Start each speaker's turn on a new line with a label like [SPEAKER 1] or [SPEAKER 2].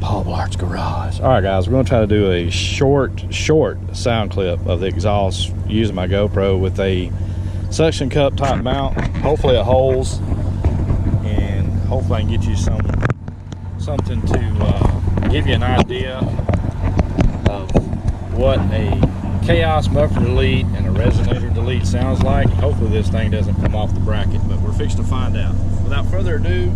[SPEAKER 1] Paul Blart's garage. All right, guys, we're gonna try to do a short sound clip of the exhaust using my GoPro with a suction cup top mount. Hopefully it holds, and hopefully I can get you something to give you an idea of what a chaos muffler delete and a resonator delete sounds like. Hopefully this thing doesn't come off the bracket, but we're fixing to find out. Without further ado,